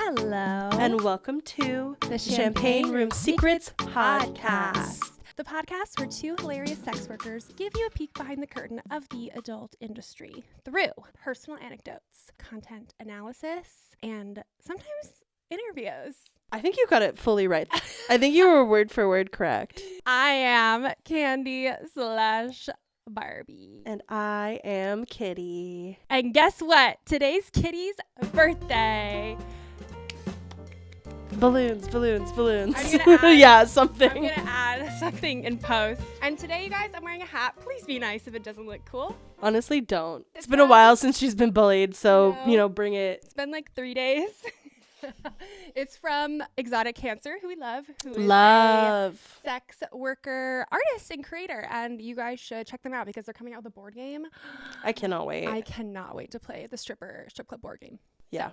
Hello. And welcome to the Champagne Room Secrets Podcast. The podcast where two hilarious sex workers give you a peek behind the curtain of the adult industry through personal anecdotes, content analysis, and sometimes interviews. I think you got it fully right. I think you were word for word correct. I am Candi / Barbie. And I am Kitty. And guess what? Today's Kitty's birthday. Balloons. I'm gonna add, yeah, something. I'm gonna add something in post. And today, you guys, I'm wearing a hat. Please be nice if it doesn't look cool. Honestly, don't. It's been a while since she's been bullied, so, bring it. It's been like 3 days. It's from Exotic Cancer, who we love. Who is a sex worker, artist, and creator. And you guys should check them out because they're coming out with a board game. I cannot wait. I cannot wait to play the strip club board game. Yeah.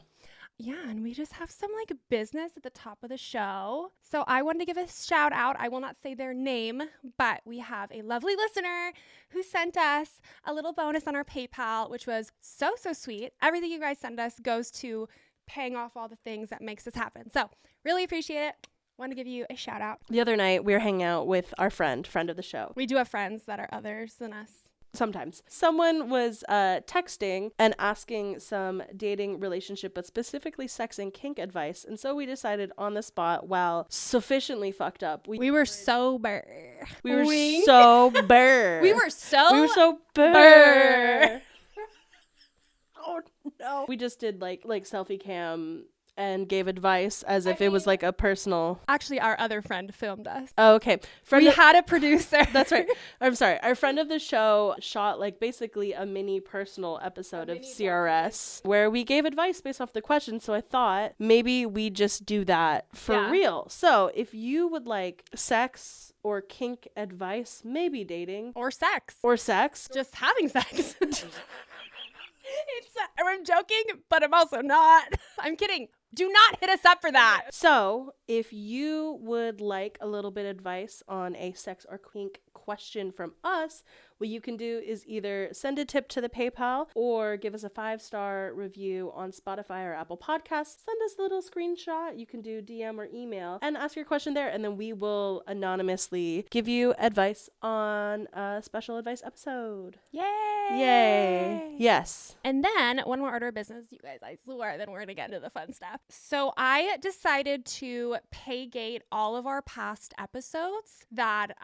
Yeah, and we just have some like business at the top of the show. So I wanted to give a shout out. I will not say their name, but we have a lovely listener who sent us a little bonus on our PayPal, which was so sweet. Everything you guys send us goes to paying off all the things that makes this happen. So really appreciate it. Want to give you a shout out. The other night we were hanging out with our friend of the show. We do have friends that are others than us. Sometimes. Someone was texting and asking some dating, relationship, but specifically sex and kink advice. And so we decided on the spot, while sufficiently fucked up. We were sober. We were sober. We were sober. Oh no. We just did like selfie cam and gave advice as if it was like a personal. Actually, our other friend filmed us. Oh, okay. We had a producer. That's right. I'm sorry. Our friend of the show shot like basically a mini personal episode of CRS where we gave advice based off the questions. So I thought maybe we just do that for real. So if you would like sex or kink advice, maybe dating. Or sex. Just having sex. I'm joking, but I'm also not. I'm kidding. Do not hit us up for that. So if you would like a little bit of advice on a sex or kink question from us, what you can do is either send a tip to the PayPal or give us a 5-star review on Spotify or Apple Podcasts. Send us a little screenshot. You can do DM or email and ask your question there. And then we will anonymously give you advice on a special advice episode. Yay. Yes. And then one more order of business, you guys, I swear, then we're going to get into the fun stuff. So I decided to pay gate all of our past episodes that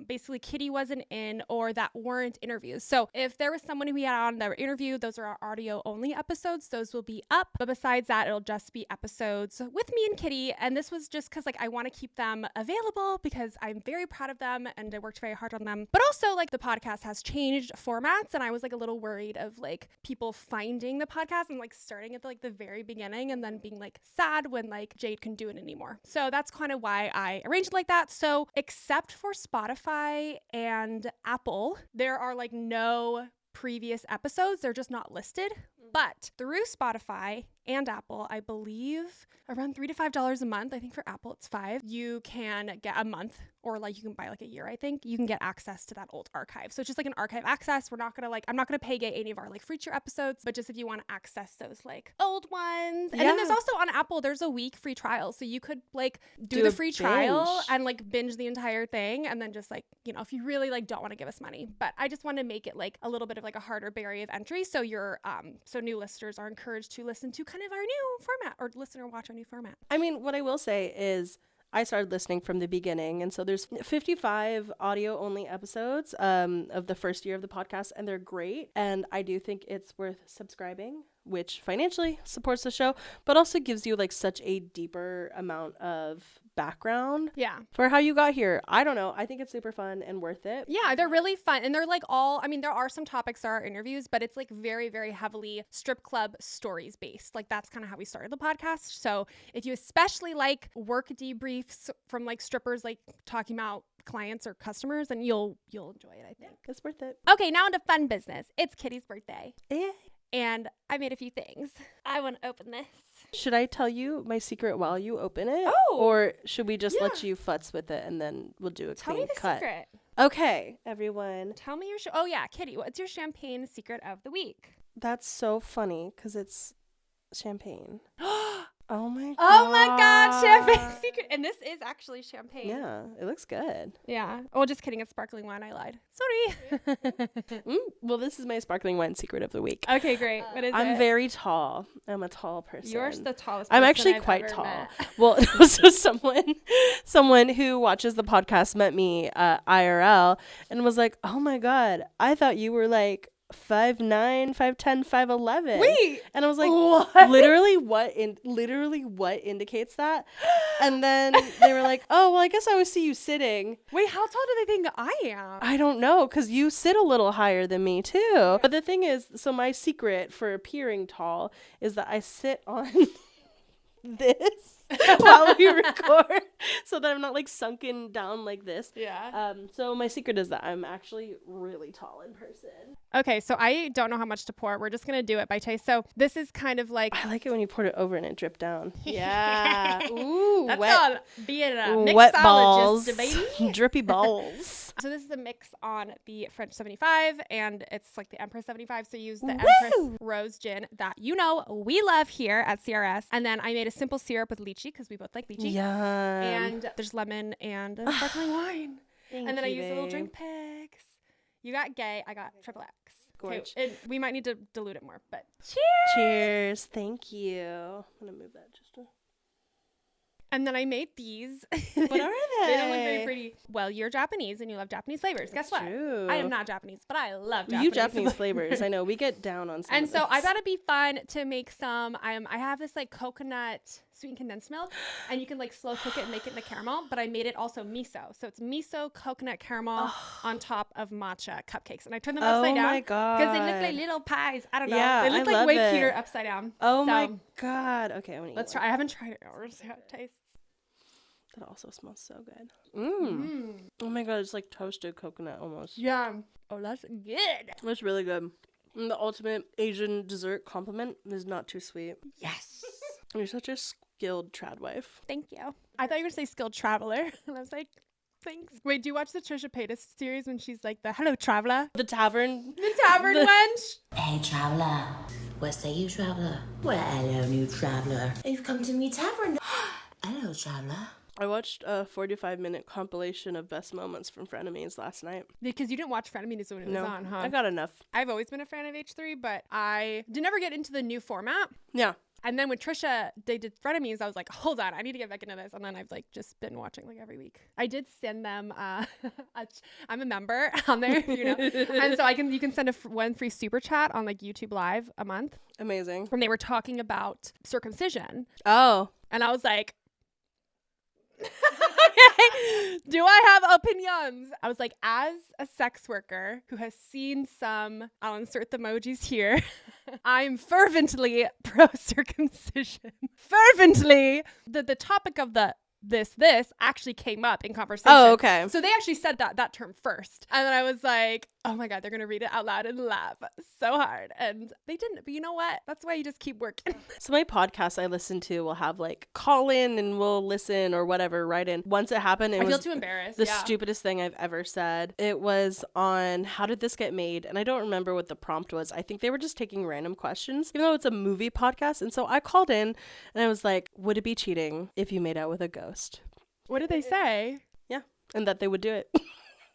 basically Kitty wasn't in or that weren't interviews. So if there was someone who we had on that were interviewed, those are our audio only episodes. Those will be up. But besides that, it'll just be episodes with me and Kitty. And this was just because like I want to keep them available because I'm very proud of them and I worked very hard on them. But also like the podcast has changed formats and I was like a little worried of like people finding the podcast and like starting at like the very beginning and then being like sad when like Jade couldn't do it anymore. So that's kind of why I arranged it like that. So except for Spotify and Apple, there are like no previous episodes. They're just not listed. But through Spotify and Apple, I believe around $3 to $5 a month. I think for Apple it's $5. You can get a month or like you can buy like a year. I think you can get access to that old archive. So it's just like an archive access. I'm not going to pay gate any of our like feature episodes, but just if you want to access those like old ones. And then there's also on Apple, there's a week free trial. So you could like do the free trial and like binge the entire thing. And then just like, if you really like don't want to give us money, but I just want to make it like a little bit of like a harder barrier of entry. So so new listeners are encouraged to listen to kind of our new format or listen or watch our new format. I mean, what I will say is I started listening from the beginning. And so there's 55 audio only episodes of the first year of the podcast, and they're great. And I do think it's worth subscribing, which financially supports the show, but also gives you like such a deeper amount of background for how you got here. I don't know. I think it's super fun and worth it. Yeah, they're really fun. And they're like there are some topics that are interviews, but it's like very, very heavily strip club stories based. Like that's kind of how we started the podcast. So if you especially like work debriefs from like strippers, like talking about clients or customers, then you'll enjoy it, I think. It's worth it. Okay, now into fun business. It's Kitty's birthday. Yeah. And I made a few things. I want to open this. Should I tell you my secret while you open it? Oh! Or should we just let you futz with it and then we'll do a Tell clean me the cut? secret. Okay, everyone. Tell me your Kitty, what's your champagne secret of the week? That's so funny because it's champagne. Oh my Oh, And this is actually champagne. Yeah, it looks good. Yeah. Oh, just kidding. It's sparkling wine. I lied. Sorry. Well, this is my sparkling wine secret of the week. Okay, great. What is it? I'm very tall. I'm a tall person. You're the tallest I'm person actually I've quite ever tall. met. Well, so someone who watches the podcast met me IRL and was like, "Oh my God, I thought you were like 5'9", 5'10", 5'11". Wait. And I was like, what? literally what indicates that? And then they were like, "Oh, well, I guess I would see you sitting." Wait, how tall do they think I am? I don't know, because you sit a little higher than me too. But the thing is, so my secret for appearing tall is that I sit on this while we record so that I'm not like sunken down like this. Yeah. So my secret is that I'm actually really tall in person. Okay, so I don't know how much to pour. We're just going to do it by taste. So this is kind of like... I like it when you poured it over and it dripped down. Yeah. Ooh, That's wet. called being a Wet balls. mixologist, baby. Drippy balls. So this is a mix on the French 75, and it's like the Empress 75. So use the Woo! Empress Rose Gin that we love here at CRS. And then I made a simple syrup with lychee because we both like lychee. Yeah. And there's lemon and sparkling wine. And then I use little drink picks. You got gay. I got triple X. Gorge. Okay, we might need to dilute it more, but cheers. Cheers. Thank you. I'm going to move that just a... And then I made these. What are they? They don't look very pretty. Well, you're Japanese and you love Japanese flavors. Guess what? True. I am not Japanese, but I love Japanese. You Japanese flavors. I know. We get down on some And of so this. I thought it'd be fun to make some. I have this like coconut sweetened condensed milk, and you can like slow cook it and make it into caramel. But I made it also miso, so it's miso coconut caramel on top of matcha cupcakes, and I turned them upside down. Oh my God. Because they look like little pies. I don't know. Yeah, They look I like love way it. cuter upside down. Oh So, my God. Okay, I'm gonna eat Let's one. try. I haven't tried it yet. We'll see how it tastes. That also smells so good. Oh my God, it's like toasted coconut almost. Yeah. Oh, that's good. It's really good. And the ultimate Asian dessert compliment is not too sweet. Yes. You're such a skilled trad wife. Thank you. I thought you were going to say skilled traveler. And I was like, thanks. Wait, do you watch the Trisha Paytas series when she's like the hello traveler? The tavern. The tavern wench? Hey, traveller. What say you, traveller? Well, hello, new traveller. You've come to me tavern. Hello, traveller. I watched a 45-minute compilation of best moments from Frenemies last night. Because you didn't watch Frenemies when it was on, huh? I got enough. I've always been a fan of H3, but I did never get into the new format. Yeah. And then when Trisha, they did Frenemies, I was like, hold on, I need to get back into this. And then I've like just been watching like every week. I did send them, I'm a member on there, you know. And so you can send one free super chat on like YouTube Live a month. Amazing. And they were talking about circumcision. Oh. And I was like, okay, do I have opinions? I was like, as a sex worker who has seen some, I'll insert the emojis here, I'm fervently pro-circumcision. Fervently. The topic of this actually came up in conversation. Oh, okay. So they actually said that term first. And then I was like, oh my God, they're going to read it out loud and laugh so hard. And they didn't. But you know what? That's why you just keep working. So my podcast I listen to will have like call in and we'll listen or whatever, write in. Once it happened, I feel too embarrassed. The stupidest thing I've ever said. It was on How Did This Get Made? And I don't remember what the prompt was. I think they were just taking random questions, even though it's a movie podcast. And so I called in and I was like, would it be cheating if you made out with a ghost? What did they say? Yeah. And that they would do it.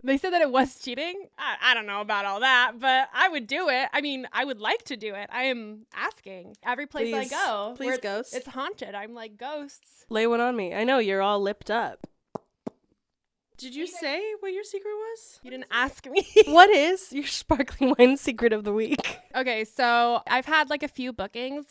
They said that it was cheating. I don't know about all that, but I would do it. I mean, I would like to do it. I am asking. Every place I go, please, where ghosts. it's haunted. I'm like, ghosts. Lay one on me. I know you're all lipped up. Did you say what your secret was? You didn't ask me. What is your sparkling wine secret of the week? Okay, so I've had like a few bookings.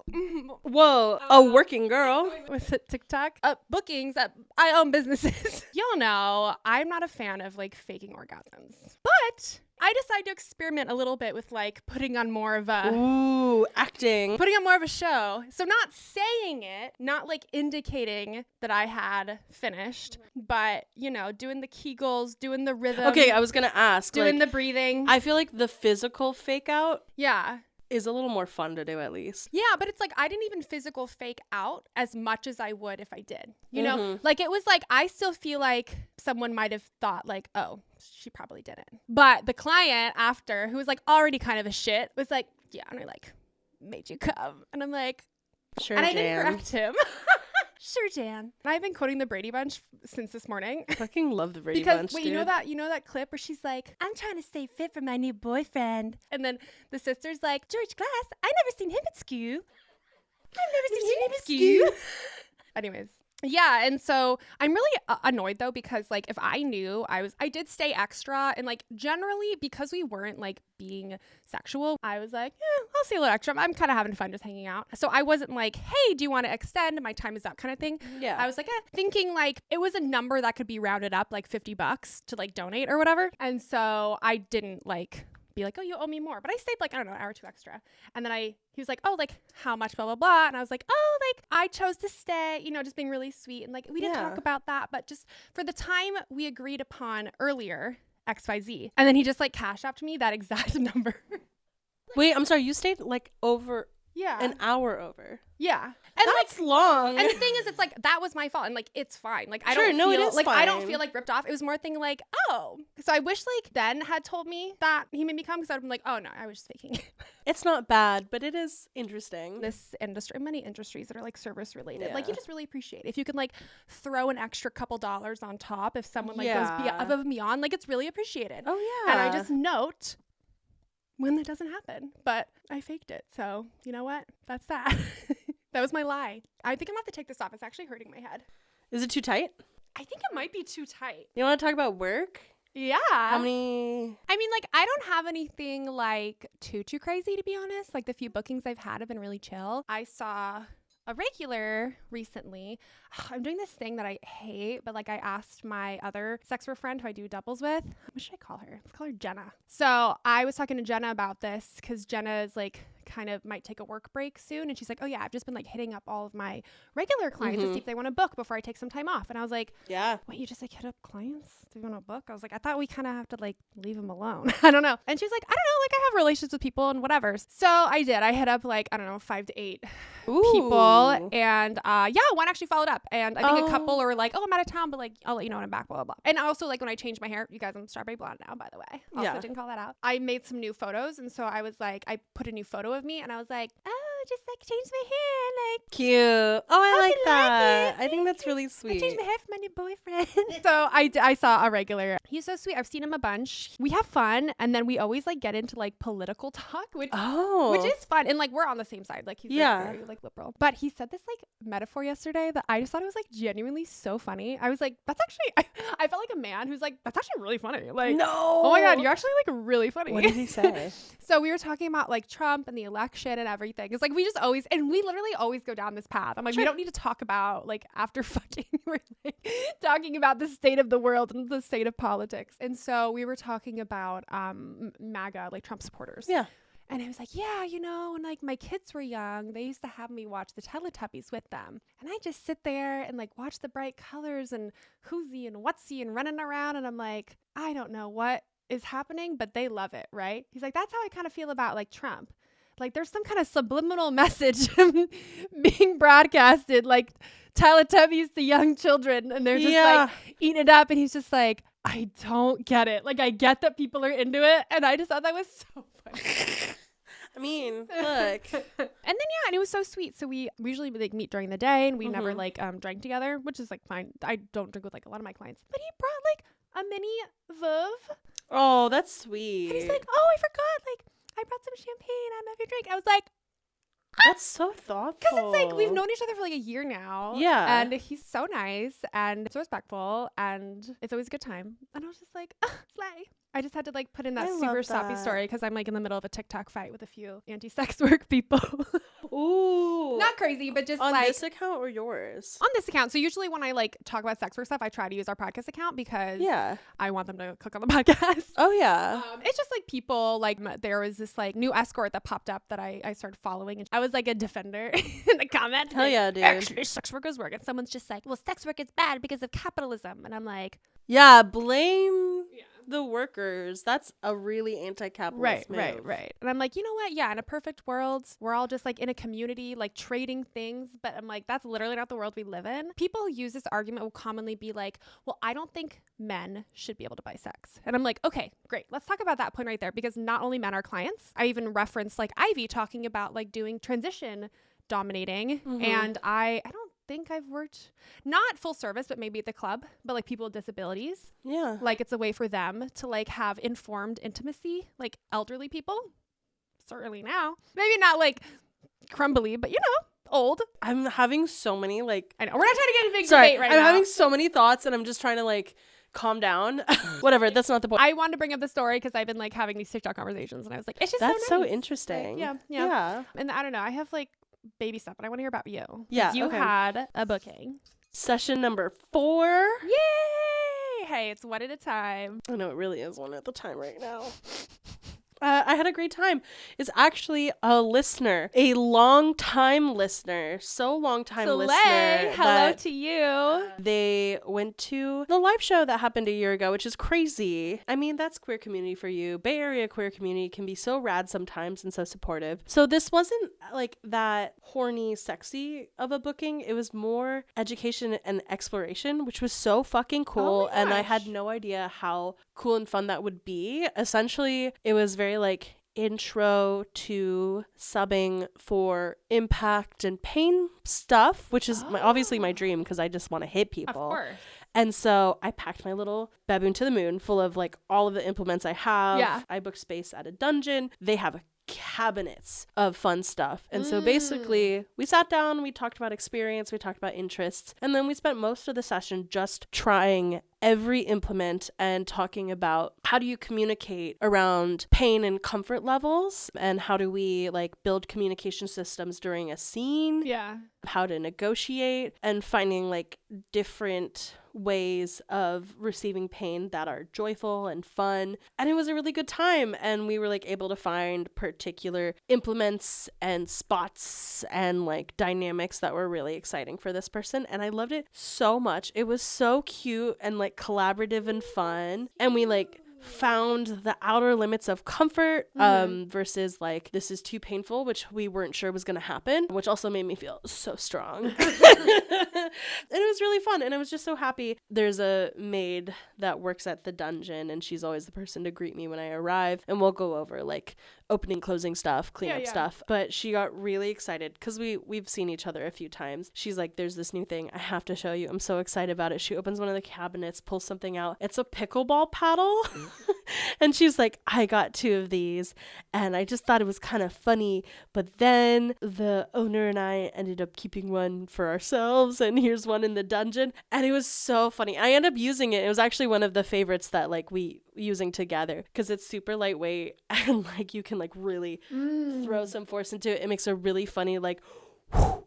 Whoa, a working girl. Was it TikTok? Bookings that I own businesses. Y'all know I'm not a fan of like faking orgasms, but I decided to experiment a little bit with like putting on more of a acting. Putting on more of a show. So not saying it, not like indicating that I had finished, but you know, doing the Kegels, doing the rhythm. Okay, I was gonna ask. Doing like, the breathing. I feel like the physical fake out Yeah. is a little more fun to do at least. Yeah, but it's like I didn't even physical fake out as much as I would if I did. You know, like it was like I still feel like someone might have thought like, oh, she probably didn't. But the client after, who was like already kind of a shit, was like, yeah, and I like made you come. And I'm like, Sure, and I Jan. didn't correct him. Sure, Jan. And I've been quoting the Brady Bunch since this morning. Fucking love the Brady Because Bunch, wait, dude. you know that clip where she's like, I'm trying to stay fit for my new boyfriend. And then the sister's like, George Glass, I never seen him at school. I've never seen him at school. Anyways. Yeah, and so I'm really annoyed though because like if I knew I did stay extra and like generally because we weren't like being sexual, I was like, I'll stay a little extra. I'm kind of having fun just hanging out. So I wasn't like, hey, do you want to extend? My time is up kind of thing. Yeah. I was like, thinking like it was a number that could be rounded up like $50 to like donate or whatever. And so I didn't like be like, oh, you owe me more. But I stayed like, I don't know, an hour or two extra. And then he was like, oh, like how much, blah, blah, blah. And I was like, oh, like I chose to stay, you know, just being really sweet. And like, we didn't talk about that, but just for the time we agreed upon earlier, XYZ. And then he just like cash apped me that exact number. Wait, I'm sorry. You stayed like over an hour over. Yeah. And that's long. And the thing is, it's like, that was my fault. And like, it's fine. Like, I Sure, don't no, feel it is like, I don't fine. feel like ripped off. It was more a thing like, oh. So I wish like Ben had told me that he made me come because I'd been like, oh no, I was just faking. It's not bad, but it is interesting. This industry, many industries that are like service related, like you just really appreciate if you can like throw an extra couple dollars on top if someone like goes above and beyond, like it's really appreciated. Oh yeah. And I just note when that doesn't happen, but I faked it. So you know what? That's that. That was my lie. I think I'm gonna have to take this off. It's actually hurting my head. Is it too tight? I think it might be too tight. You want to talk about work? Yeah. How many? I mean, like, I don't have anything like too crazy, to be honest. Like the few bookings I've had have been really chill. I saw a regular recently. I'm doing this thing that I hate, but like I asked my other sex work friend who I do doubles with. What should I call her? Let's call her Jenna. So I was talking to Jenna about this because Jenna is like kind of might take a work break soon. And she's like, oh yeah, I've just been like hitting up all of my regular clients to see if they want to book before I take some time off. And I was like, yeah, wait, you just like hit up clients? Do you want to book? I was like, I thought we kind of have to like leave them alone. I don't know. And she's like, I don't know. Like I have relations with people and whatever. So I did. I hit up like, I don't know, 5 to 8 people. And yeah, one actually followed up. And I think a couple are like, oh, I'm out of town, but like, I'll let you know when I'm back, blah, blah, blah. And also like when I changed my hair, you guys, I'm strawberry blonde now, by the way. Also didn't call that out. I made some new photos. And so I was like, I put a new photo of me and I was like, oh, just like changed my hair. Like, cute. Oh, I like that. I think that's really sweet. I changed my hair for my new boyfriend. So I saw a regular. He's so sweet. I've seen him a bunch. We have fun. And then we always like get into like political talk, which is fun. And like, we're on the same side. Like he's like, very like liberal. But he said this like metaphor yesterday that I just thought it was like genuinely so funny. I was like, that's actually, I felt like a man who's like, that's actually really funny. Like, no. Oh my God, you're actually like really funny. What did he say? So we were talking about like Trump and the election and everything. It's like we just always, and we literally always go down this path. I'm like, we don't need to talk about like after fucking, we're like talking about the state of the world and the state of politics. And so we were talking about MAGA, like Trump supporters. Yeah. And I was like, yeah, you know, when like my kids were young, they used to have me watch the Teletubbies with them. And I just sit there and like watch the bright colors and who'sy and whatsy and running around. And I'm like, I don't know what is happening, but they love it, right? He's like, that's how I kind of feel about like Trump. Like there's some kind of subliminal message being broadcasted, like Teletubbies to young children. And they're just like eating it up. And he's just like, I don't get it. Like I get that people are into it. And I just thought that was so funny. I mean, look. And then and it was so sweet. So we usually like meet during the day and we never like drank together, which is like fine. I don't drink with like a lot of my clients. But he brought like a mini Veuve. Oh, that's sweet. And he's like, oh, I forgot. Like I brought some champagne. I don't know if you drink. I was like, that's so thoughtful. Because it's like we've known each other for like a year now. Yeah. And he's so nice and so respectful and it's always a good time. And I was just like, slay. I just had to like put in that super sappy story because I'm like in the middle of a TikTok fight with a few anti-sex work people. Ooh. Not crazy, but just on like. On this account or yours? On this account. So usually when I like talk about sex work stuff, I try to use our podcast account because I want them to click on the podcast. Oh yeah. It's just like people like there was this like new escort that popped up that I started following and I was like a defender in the comments. Hell yeah, dude. Actually, sex work is work. And someone's just like, well, sex work is bad because of capitalism. And I'm like. Yeah, blame the workers. That's a really anti-capitalist move. Right. And I'm like, you know what? Yeah, in a perfect world, we're all just like in a community, like trading things. But I'm like, that's literally not the world we live in. People who use this argument will commonly be like, well, I don't think men should be able to buy sex. And I'm like, okay, great. Let's talk about that point right there. Because not only men are clients. I even referenced like Ivy talking about like doing transition dominating. And I don't think I've worked not full service, but maybe at the club, but like people with disabilities. Yeah. Like it's a way for them to like have informed intimacy, like elderly people. Certainly now. Maybe not like crumbly, but you know, old. I'm having so many like I know. We're not trying to get a big sorry, debate right I'm now. having so many thoughts and I'm just trying to like calm down. Whatever, that's not the point. I wanted to bring up the story because I've been like having these TikTok conversations and I was like, it's just That's so so nice. interesting. Like, yeah. And I don't know. I have like baby stuff, but I want to hear about you. 'Cause Yeah, you okay. had a booking. Session number 4. Yay! Hey, it's one at a time. I know it really is one at the time right now. I had a great time. It's actually a listener, a long time listener, Soleil, listener. hello that to you. They went to the live show that happened a year ago, which is crazy. I mean, that's queer community for you. Bay Area queer community can be so rad sometimes and so supportive. So this wasn't like that horny, sexy of a booking. It was more education and exploration, which was so fucking cool. my And I gosh. had no idea how cool and fun that would be. Essentially, it was very like intro to subbing for impact and pain stuff, which is obviously my dream because I just want to hit Of people. course. And so I packed my little baboon to the moon full of like all of the implements I have. Yeah. I booked space at a dungeon. They have cabinets of fun stuff. And so basically we sat down, we talked about experience, we talked about interests, and then we spent most of the session just trying every implement and talking about how do you communicate around pain and comfort levels, and how do we like build communication systems during a scene, Yeah. how to negotiate, and finding like different ways of receiving pain that are joyful and fun. And it was a really good time, and we were like able to find particular implements and spots and like dynamics that were really exciting for this person, and I loved it so much. It was so cute and like collaborative and fun, and we like found the outer limits of comfort versus like this is too painful, which we weren't sure was going to happen, which also made me feel so strong. And it was really fun, and I was just so happy. There's a maid that works at the dungeon, and she's always the person to greet me when I arrive, and we'll go over like opening, closing stuff, cleanup stuff. But she got really excited because we've seen each other a few times. She's like, there's this new thing I have to show you. I'm so excited about it. She opens one of the cabinets, pulls something out. It's a pickleball paddle. And she's like, I got 2 of these and I just thought it was kind of funny, but then the owner and I ended up keeping one for ourselves, and here's one in the dungeon, and it was so funny. I ended up using it. It was actually one of the favorites that like we using together because it's super lightweight and like you can like really throw some force into it. It makes a really funny like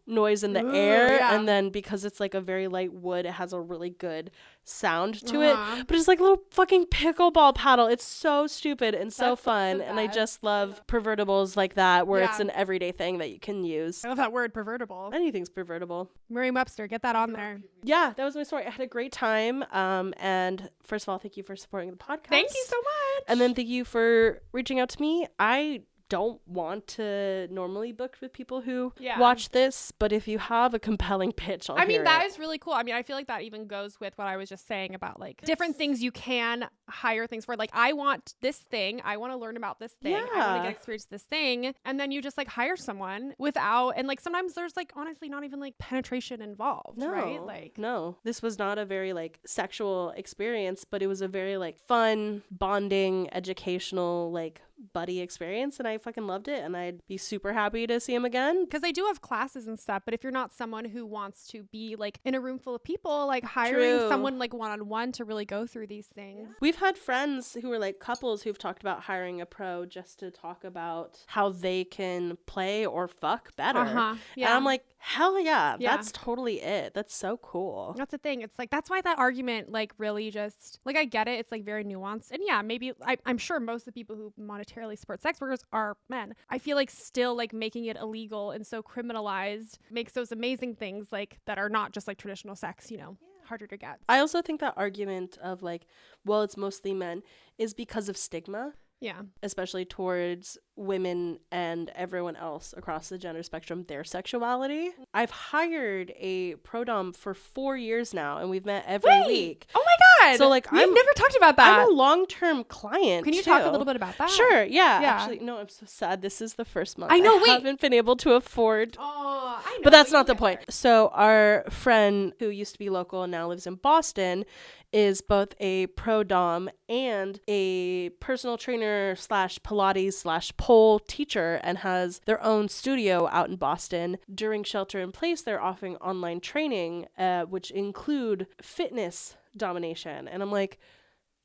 noise in the air, yeah. and then because it's like a very light wood, it has a really good sound to it, but it's like a little fucking pickleball paddle. It's so stupid and so That's fun, the and I best. just love pervertibles like that where it's Yeah. an everyday thing that you can use. I love that word, pervertible. Anything's pervertible. Merriam-Webster, get that on there. Yeah, that was my story. I had a great time, and first of all, thank you for supporting the podcast. Thank you so much. And then thank you for reaching out to me. I don't want to normally book with people who watch this, but if you have a compelling pitch, I mean, that is is really cool. I mean, I feel like that even goes with what I was just saying about like different things you can hire things for. Like, I want this thing. I want to learn about this thing. I want Yeah. to get experience this thing. And then you just like hire someone without, and like sometimes there's like honestly not even like penetration involved, right? Like, no, this was not a very like sexual experience, but it was a very like fun, bonding, educational, like buddy experience, and I fucking loved it, and I'd be super happy to see him again. because they do have classes and stuff, but if you're not someone who wants to be like in a room full of people, like hiring True. someone like one-on-one to really go through these things. We've had friends who were like couples who've talked about hiring a pro just to talk about how they can play or fuck better. Yeah. And I'm like, hell yeah, Yeah. that's totally it. That's so cool. That's the thing. It's like, that's why that argument, like, really just, like, I get it. It's, like, very nuanced. And yeah, maybe, I'm sure most of the people who monetarily support sex workers are men. I feel like still, like, making it illegal and so criminalized makes those amazing things, like, that are not just, like, traditional sex, you know, harder to get. I also think that argument of like, well, it's mostly men is because of stigma, Yeah. especially towards women and everyone else across the gender spectrum, their sexuality. I've hired a pro dom for 4 years now, and we've met every week. Oh my God. So, like, we've I'm- never talked about that. I'm a long-term client. Can you too. talk a little bit about that? Sure. Yeah. Yeah. Actually, no, I'm so sad. This is the first month I know, wait. haven't been able to afford. Oh, I But that's not the point. So our friend who used to be local and now lives in Boston is both a pro dom and a personal trainer slash Pilates slash pole teacher and has their own studio out in Boston. During shelter in place, they're offering online training, which include fitness domination. And I'm like,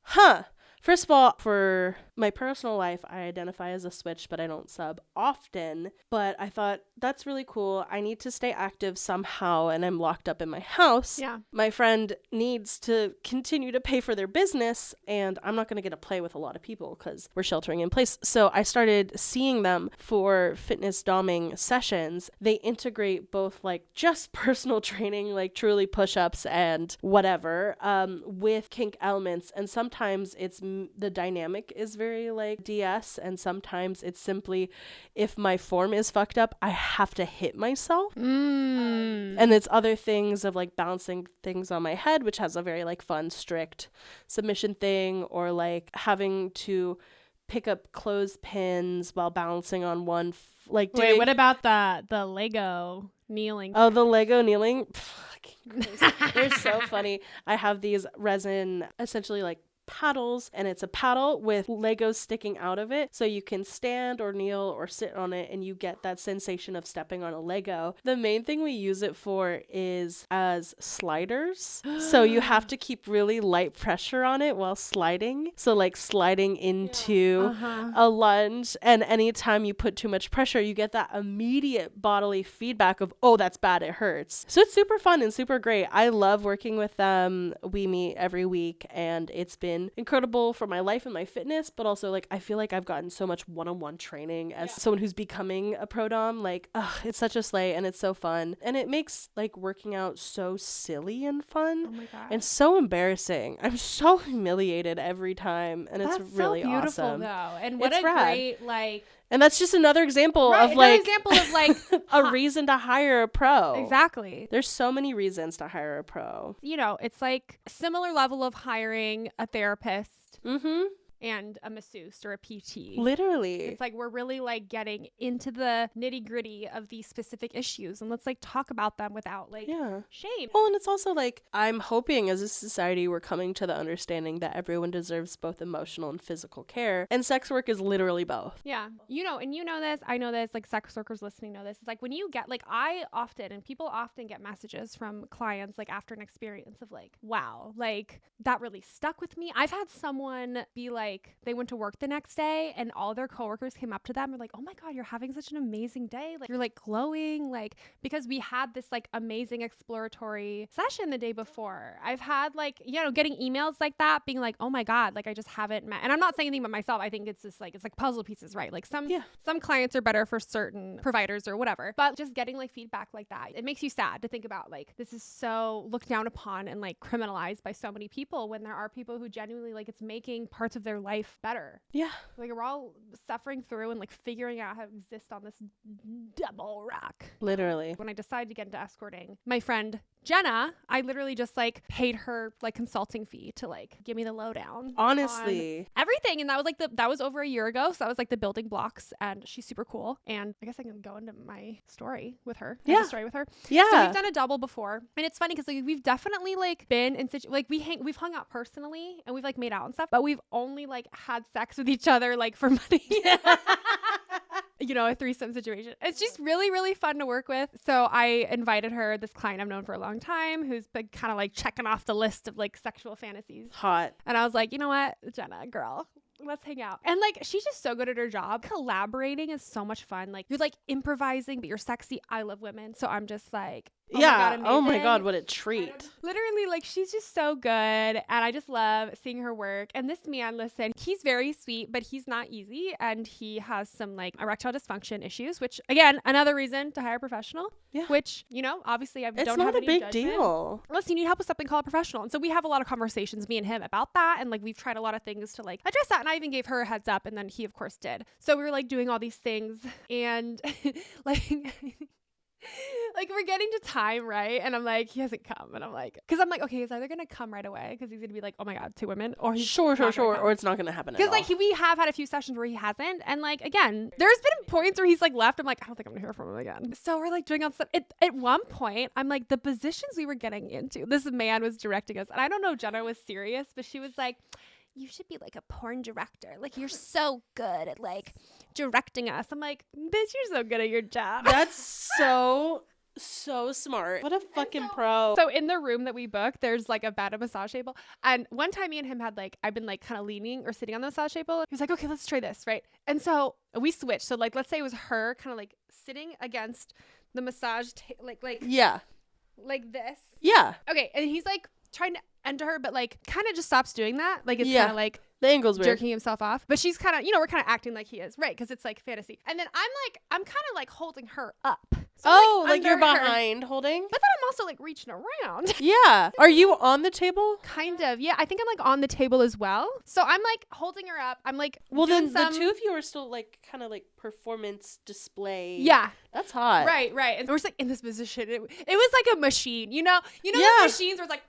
huh. First of all, for my personal life, I identify as a switch, but I don't sub often. But I thought, that's really cool. I need to stay active somehow, and I'm locked up in my house. Yeah. My friend needs to continue to pay for their business, and I'm not going to get to play with a lot of people because we're sheltering in place. So I started seeing them for fitness doming sessions. They integrate both like just personal training, like truly push-ups and whatever, with kink elements. And sometimes it's the dynamic is very like DS, and sometimes it's simply if my form is fucked up, I have to hit myself. And it's other things of like bouncing things on my head, which has a very like fun, strict submission thing, or like having to pick up clothespins while balancing on one. Wait, what about the Lego kneeling? Oh, the Lego kneeling? They're so funny. I have these resin, essentially like paddles, and it's a paddle with Legos sticking out of it, so you can stand or kneel or sit on it and you get that sensation of stepping on a Lego. The main thing we use it for is as sliders, so you have to keep really light pressure on it while sliding, so like sliding into a lunge, and anytime you put too much pressure, you get that immediate bodily feedback of, oh, that's bad, it hurts. So it's super fun and super great. I love working with them. We meet every week, and it's been incredible for my life and my fitness, but also like I feel like I've gotten so much one-on-one training as someone who's becoming a pro dom. Like, it's such a slay, and it's so fun, and it makes like working out so silly and fun. Oh my God. And so embarrassing. I'm so humiliated every time, and That's it's really so beautiful, awesome though. And what it's a rad. great like. And that's just another example of a reason to hire a pro. Exactly. There's so many reasons to hire a pro. You know, it's like a similar level of hiring a therapist. Mm-hmm. And a masseuse or a PT. Literally. It's like we're really like getting into the nitty gritty of these specific issues, and let's like talk about them without like shame. Well, and it's also like I'm hoping as a society we're coming to the understanding that everyone deserves both emotional and physical care, and sex work is literally both. Yeah. You know, and you know this, I know this, like sex workers listening know this. It's like when you get like people often get messages from clients like after an experience of like, wow, like that really stuck with me. I've had someone be like, they went to work the next day and all their coworkers came up to them and were like, oh my God, you're having such an amazing day. Like you're like glowing, like because we had this like amazing exploratory session the day before. I've had like, you know, getting emails like that being like, oh my God, like I just haven't met. And I'm not saying anything about myself. I think it's just like, it's like puzzle pieces, right? Like some clients are better for certain providers or whatever, but just getting like feedback like that, it makes you sad to think about like, this is so looked down upon and like criminalized by so many people when there are people who genuinely like it's making parts of their life better. Yeah. Like we're all suffering through and like figuring out how to exist on this double rock. Literally. When I decided to get into escorting, my friend Jenna, I literally just like paid her like consulting fee to like give me the lowdown. Honestly. Everything. And that was like that was over a year ago. So that was like the building blocks, and she's super cool. And I guess I can go into my story with her. Yeah. Story with her. Yeah. So we've done a double before. And it's funny because like we've definitely like been in like we've hung out personally and we've like made out and stuff, but we've only like had sex with each other like for money. You know, a threesome situation. It's just really, really fun to work with. So I invited her, this client I've known for a long time, who's been kind of like checking off the list of like sexual fantasies. Hot. And I was like, you know what, Jenna, girl, let's hang out. And like, she's just so good at her job. Collaborating is so much fun. Like you're like improvising, but you're sexy. I love women. So I'm just like, oh my God, oh my God, what a treat. Literally, like she's just so good. And I just love seeing her work. And this man, listen, he's very sweet, but he's not easy. And he has some like erectile dysfunction issues, which again, another reason to hire a professional. Yeah. Which, you know, obviously I don't have any judgment. It's not a big deal. Unless you need help with something, call a professional. And so we have a lot of conversations, me and him, about that. And like we've tried a lot of things to like address that. And I even gave her a heads up. And then he, of course, did. So we were like doing all these things. And like like we're getting to time, right? And I'm like, he hasn't come. And I'm like, because I'm like, okay, he's either going to come right away because he's going to be like, oh my God, 2 women. Or he's Sure. not gonna come. Or it's not going to happen at all. Because like we have had a few sessions where he hasn't. And like, again, there's been points where he's like left. I'm like, I don't think I'm going to hear from him again. So we're like doing all stuff. At one point, I'm like, the positions we were getting into, this man was directing us. And I don't know if Jenna was serious, but she was like, you should be like a porn director. Like, you're so good at like directing us. I'm like, bitch, you're so good at your job. That's so smart. What a fucking pro. So in the room that we booked, there's like a bed, a massage table. And one time me and him had like, I've been like kind of leaning or sitting on the massage table. He was like, okay, let's try this. Right. And so we switched. So like, let's say it was her kind of like sitting against the massage, yeah. Like this. Yeah. Okay. And he's like trying to enter her, but like kind of just stops doing that. Like it's Yeah. kind of like The angle's weird. jerking himself off. But she's kind of, we're kind of acting like he is. Right. Because it's like fantasy. And then I'm kind of like holding her up. So Oh, I'm, like you're under her. behind holding? But then I'm also like reaching around. Yeah. Are you on the table? Kind of. Yeah. I think I'm like on the table as well. So I'm like holding her up. I'm like, Well, doing then the two of you are still like kind of like performance display. Yeah. That's hot. Right. And we're just like in this position. It was like a machine, you know Yeah. those machines where it's like,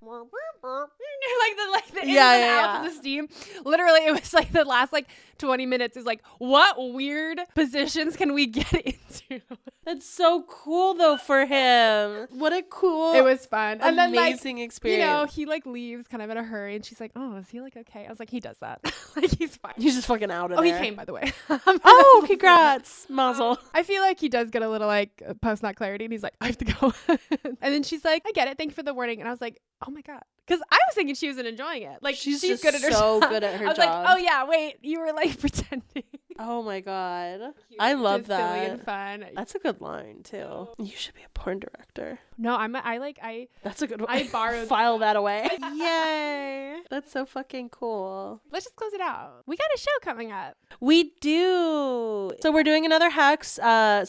like the ins and outs of the steam. Literally, it was like the last like 20 minutes is like, what weird positions can we get into? That's so cool though for him. What a cool, It was fun. And then like, amazing experience. he like leaves kind of in a hurry and she's like, oh, is he like okay? I was like, he does that. Like he's fine. He's just fucking out of Oh, there. he came, by the way. Oh, congrats. Mazel. I feel like he does get a little like post-nut clarity and he's like, I have to go. And then she's like, I get it. Thank you for the warning. And I was like, oh my God. Because I was thinking she wasn't enjoying it. Like she's just good at her so job. good at her I was job. like, oh yeah, wait, you were like pretending. Oh my God. I love Just silly and that. fun. That's a good line too. You should be a porn director. No, I That's a good one. I borrowed. File that away. Yay. That's so fucking cool. Let's just close it out. We got a show coming up. We do. So we're doing another Hex.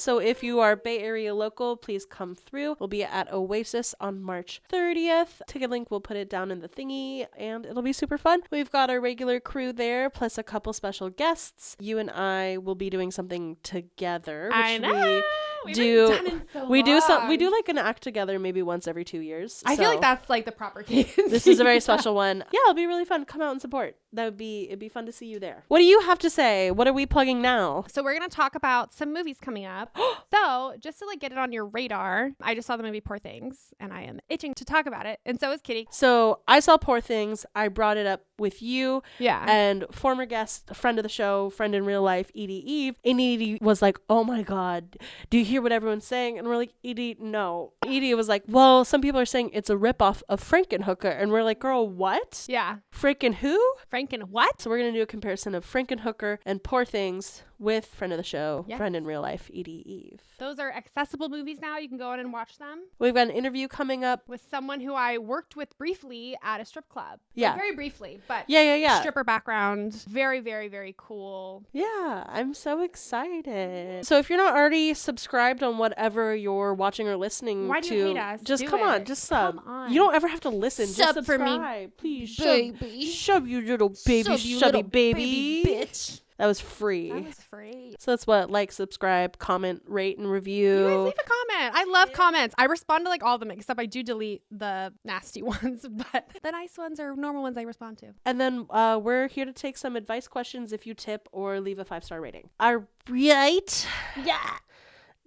So if you are Bay Area local, please come through. We'll be at OASIS on March 30th. Ticket link, we'll put it down in the thingy and it'll be super fun. We've got our regular crew there, plus a couple special guests. You and I will be doing something together. Which I know. We do. We do long. like an act together maybe once every 2 years. I feel like that's like the proper case. This is a very special one. Yeah, it'll be really fun. Come out and support. It'd be fun to see you there. What do you have to say? What are we plugging now? So we're going to talk about some movies coming up. So just to like get it on your radar, I just saw the movie Poor Things and I am itching to talk about it. And so is Kitty. So I saw Poor Things. I brought it up with you. Yeah. And former guest, friend of the show, friend in real life, Edie Eve. And Edie was like, oh my God, do you hear what everyone's saying? And we're like, Edie, no. Edie was like, well, some people are saying it's a ripoff of Frankenhooker. And we're like, girl, what? Yeah. Franken who? Franken what? So we're going to do a comparison of Frankenhooker and Poor Things with friend of the show, Yes. friend in real life, Edie Eve. Those are accessible movies now. You can go in and watch them We've got an interview coming up. with someone who I worked with briefly at a strip club. Yeah. Like, very briefly, but Yeah. stripper background. Very, very, very cool. Yeah, I'm so excited. So if you're not already subscribed on whatever you're watching or listening Why to, do you hate us? just Do come on, it. just sub. Come on. You don't ever have to listen. Sub just for me, subscribe. Please baby. shove you little baby, shubby baby. bitch. That was free. That was free. So that's what, like, subscribe, comment, rate, and You guys review. leave a comment. I love comments. I respond to like all of them, except I do delete the nasty ones, but the nice ones or normal ones I respond to. And then we're here to take some advice questions if you tip or leave a 5-star rating. All right. Yeah.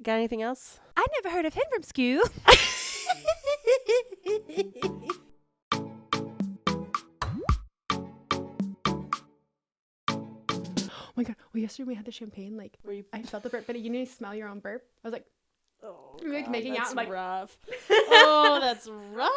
Got anything else? I never heard of him from school. Oh my God. Well, yesterday we had the champagne. Like, I felt the burp, but you need to smell your own burp. I was like, Oh, We're, like, making that's out, like- rough. Oh, that's rough.